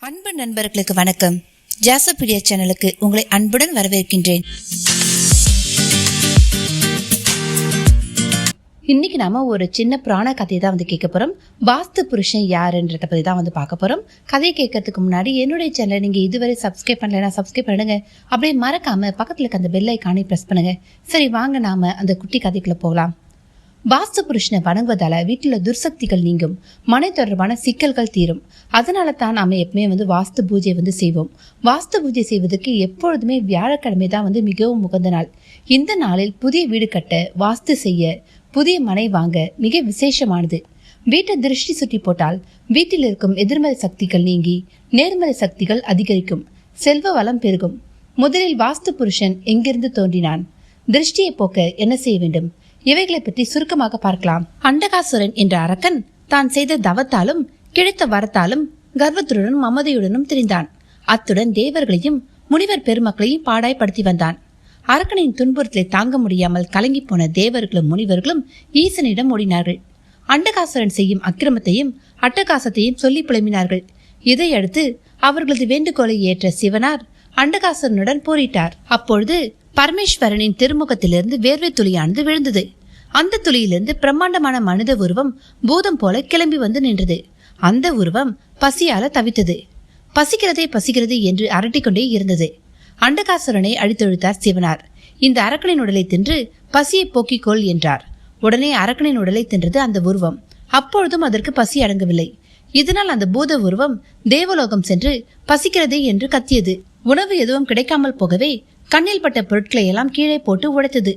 அன்பு நண்பர்களுக்கு வணக்கம். ஜாசபீடியா சேனலுக்கு உங்களை அன்புடன் வரவேற்கின்றேன். இன்னைக்கு நாம ஒரு சின்ன புராண கதையை தான் கேட்க போறோம். வாஸ்து புருஷன் யாருன்றத பத்தி தான் பார்க்க போறோம். கதையை கேட்கறதுக்கு முன்னாடி என்னுடைய சேனலை நீங்க இதுவரை சப்ஸ்கிரைப் பண்ணலைன்னா சப்ஸ்கிரைப் பண்ணுங்க. அப்படியே மறக்காம பக்கத்துல இருக்க அந்த பெல் ஐகானை பிரஸ் பண்ணுங்க. சரி, வாங்க நாம அந்த குட்டி கதைக்குள்ள போகலாம். வாஸ்து புருஷனை வணங்குவதால வீட்டுல துர்சக்திகள் நீங்கும், மனை தொடர்பான சிக்கல்கள் தீரும். அதனால தான் நாம எப்பவுமே வாஸ்து பூஜை செய்வோம். வாஸ்து பூஜை செய்வதற்கு எப்பொழுதுமே வியாழக்கிழமை தான் மிகவும் உகந்த நாள். இந்த நாளில் புதிய வீடு கட்ட, வாஸ்து செய்ய, புதிய மனை வாங்க மிக விசேஷமானது. வீட்டை திருஷ்டி சுற்றி போட்டால் வீட்டில் இருக்கும் எதிர்மறை சக்திகள் நீங்கி நேர்மறை சக்திகள் அதிகரிக்கும், செல்வ வளம் பெருகும். முதலில் வாஸ்து புருஷன் எங்கிருந்து தோன்றினான், திருஷ்டியை போக்க என்ன செய்ய வேண்டும், இவைகளை பற்றி சுருக்கமாக பார்க்கலாம். அண்டகாசுரன் என்ற அரக்கன் தான் செய்த தவத்தாலும் கிடைத்த வரத்தாலும் கர்வத்துடனும் மமதையுடனும் திரிந்தான். அத்துடன் தேவர்களையும் முனிவர் பெருமக்களையும் பாடாய்படுத்தி வந்தான். அரக்கனின் துன்புறுத்தலை தாங்க முடியாமல் கலங்கி போன தேவர்களும் முனிவர்களும் ஈசனிடம் ஓடினார்கள். அண்டகாசுரன் செய்யும் அக்கிரமத்தையும் அட்டகாசத்தையும் சொல்லி புலம்பினார்கள். இதையடுத்து அவர்களது வேண்டுகோளை ஏற்ற சிவனார் அண்டகாசுரனுடன் போரிட்டார். அப்பொழுது பரமேஸ்வரனின் திருமுகத்திலிருந்து வேர்வை துளியானது விழுந்தது. அந்த துளியிலிருந்து பிரம்மாண்டமான மனித உருவம் பூதம் போல கிளம்பி வந்து நின்றது. அந்த உருவம் பசியால தவித்தது. பசிக்கிறது என்று அரட்டிக்கொண்டே இருந்தது. அண்டகாசுரனை அழித்தொழித்தார் சிவனார். இந்த அரக்கனின் உடலை தின்று பசியை போக்கிக்கொள் என்றார். உடனே அரக்கனின் உடலை தின்றது அந்த உருவம். அப்பொழுதும் அதற்கு பசி அடங்கவில்லை. இதனால் அந்த பூத உருவம் தேவலோகம் சென்று பசிக்கிறதே என்று கத்தியது. உணவு எதுவும் கிடைக்காமல் போகவே கண்ணில் பட்ட பொருட்களை எல்லாம் கீழே போட்டு உடைத்தது.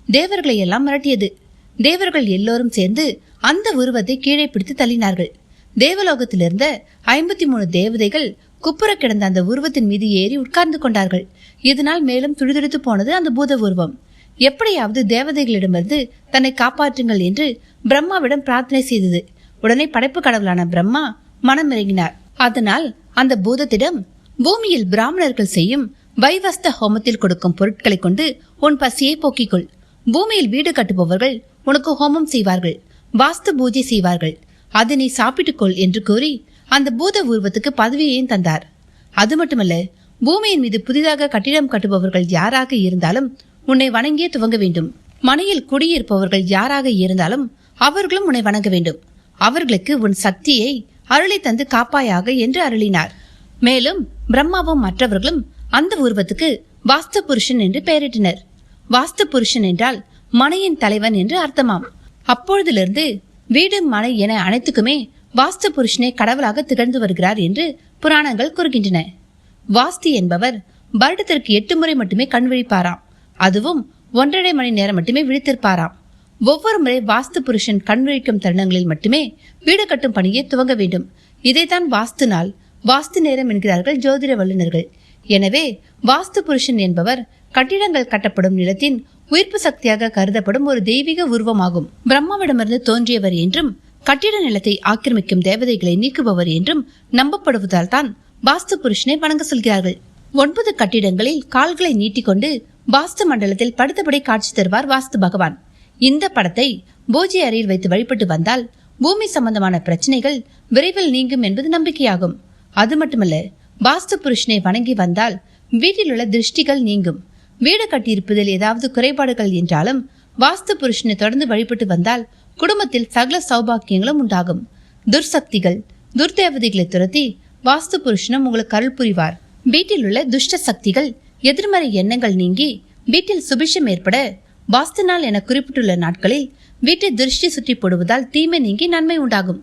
தேவர்களை எல்லாம் மிரட்டியது. தேவர்கள் எல்லோரும் சேர்ந்து அந்த உருவத்தை கீழே பிடித்து தள்ளினார்கள். தேவலோகத்தில் இருந்த 53 தேவதைகள் குப்புற கிடந்த அந்த உருவத்தின் மீது ஏறி உட்கார்ந்து கொண்டார்கள். இதனால் மேலும் துடிதுடித்து போனது அந்த பூத உருவம். எப்படியாவது தேவதைகளிடமிருந்து தன்னை காப்பாற்றுங்கள் என்று பிரம்மாவிடம் பிரார்த்தனை செய்தது. உடனே படைப்பு கடவுளான பிரம்மா மனம் இறங்கினார். அதனால் அந்த பூதத்திடம், பூமியில் பிராமணர்கள் செய்யும் வைவஸ்த ஹோமத்தில் கொடுக்கும் பொருட்களை கொண்டு உன் பசியை போக்கிக்கொள். பூமியில் வீடு கட்டுபவர்கள் உனக்கு ஹோமம் செய்வார்கள், வாஸ்து பூஜை செய்வார்கள், அதை நீ சாப்பிட்டுக்கொள் என்று கூறி அந்த பூத உருவத்துக்கு பதவியையும் தந்தார். அது மட்டுமல்ல, பூமியின் மீது புதிதாக கட்டிடம் கட்டுபவர்கள் யாராக இருந்தாலும் உன்னை வணங்கியே துவங்க வேண்டும். மனையில் குடியிருப்பவர்கள் யாராக இருந்தாலும் அவர்களும் உன்னை வணங்க வேண்டும். அவர்களுக்கு உன் சக்தியை அருளை தந்து காப்பாயாக என்று அருளினார். மேலும் பிரம்மாவும் மற்றவர்களும் அந்த உருவத்துக்கு வாஸ்து புருஷன் என்று பெயரிட்டனர். வாஸ்து புருஷன் என்றால் மனையின் தலைவன் என்று அர்த்தமாம். அப்பொழுதிலிருந்து வீடு, மனை என அனைத்துக்குமே வாஸ்து புருஷனே கடவுளாக திகழ்ந்து வருகிறார் என்று புராணங்கள் கூறுகின்றன. வாஸ்து என்பவர் வருடத்திற்கு 8 முறை மட்டுமே கண் விழிப்பாராம். அதுவும் 1.5 மணி நேரம் மட்டுமே விழித்திருப்பாராம். ஒவ்வொரு முறை வாஸ்து புருஷன் கண் விழிக்கும் தருணங்களில் மட்டுமே வீடு கட்டும் பணியை துவங்க வேண்டும். இதைத்தான் வாஸ்து நாள், வாஸ்து நேரம் என்கிறார்கள் ஜோதிட வல்லுநர்கள். எனவே வாஸ்து புருஷன் என்பவர் கட்டிடங்கள் கட்டப்படும் நிலத்தின் உயிர்ப்பு சக்தியாக கருதப்படும் ஒரு தெய்வீக உருவமாகும். பிரம்மாவிடமிருந்து தோன்றியவர் என்றும் கட்டிட நிலத்தை ஆக்கிரமிக்கும் தேவதைகளை நீக்குபவர் என்றும் நம்பப்படுவதால் தான் வாஸ்து புருஷனை வணங்க சொல்கிறார்கள். 9 கட்டிடங்களில் கால்களை நீட்டிக்கொண்டு வாஸ்து மண்டலத்தில் படுத்தபடி காட்சி தருவார் வாஸ்து பகவான். இந்த படத்தை பூஜை அறையில் வைத்து வழிபட்டு வந்தால் பூமி சம்பந்தமான பிரச்சனைகள் விரைவில் நீங்கும் என்பது நம்பிக்கையாகும். அது மட்டுமல்ல, வாஸ்து புருஷனை வணங்கி வந்தால் வீட்டில் உள்ள திருஷ்டிகள் நீங்கும். வீடு கட்டியிருப்பதில் ஏதாவது குறைபாடுகள் என்றாலும் வாஸ்து புருஷனை தொடர்ந்து வழிபட்டு வந்தால் குடும்பத்தில் சகல சௌபாக்கியங்களும் உண்டாகும். துர்சக்திகள், துர்தேவதைகளை துரத்தி வாஸ்து புருஷனும் உங்களுக்கு அருள் புரிவார். வீட்டில் உள்ள துஷ்ட சக்திகள், எதிர்மறை எண்ணங்கள் நீங்கி வீட்டில் சுபிஷம் ஏற்பட வாஸ்து நாள் என குறிப்பிட்டுள்ள நாட்களில் வீட்டை திருஷ்டி சுற்றி போடுவதால் தீமை நீங்கி நன்மை உண்டாகும்.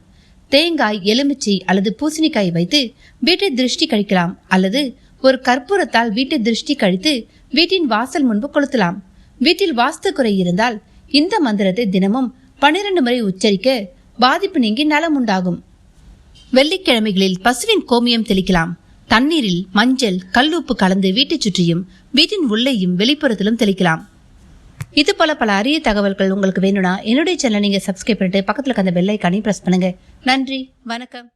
தேங்காய், எலுமிச்சை அல்லது பூசணிக்காய் வைத்து வீட்டை திருஷ்டி கழிக்கலாம். அல்லது ஒரு கற்பூரத்தால் வீட்டை திருஷ்டி கழித்து வீட்டின் வாசல் முன்பு கொளுத்தலாம். வீட்டில் வாஸ்து குறை இருந்தால் இந்த மந்திரத்தை தினமும் 12 முறை உச்சரிக்க பாதிப்பு நீங்கி நலம் உண்டாகும். வெள்ளிக்கிழமைகளில் பசுவின் கோமியம் தெளிக்கலாம். தண்ணீரில் மஞ்சள், கல்லுப்பு கலந்து வீட்டை சுற்றியும் வீட்டின் உள்ளேயும் வெளிப்புறத்திலும் தெளிக்கலாம். இது போல பல அரிய தகவல்கள் உங்களுக்கு வேணும்னா என்னுடைய சேனலை நீங்க சப்ஸ்கிரைப் பண்ணிட்டு பக்கத்துல அந்த பெல் ஐகானை பிரஸ் பண்ணுங்க. நன்றி, வணக்கம்.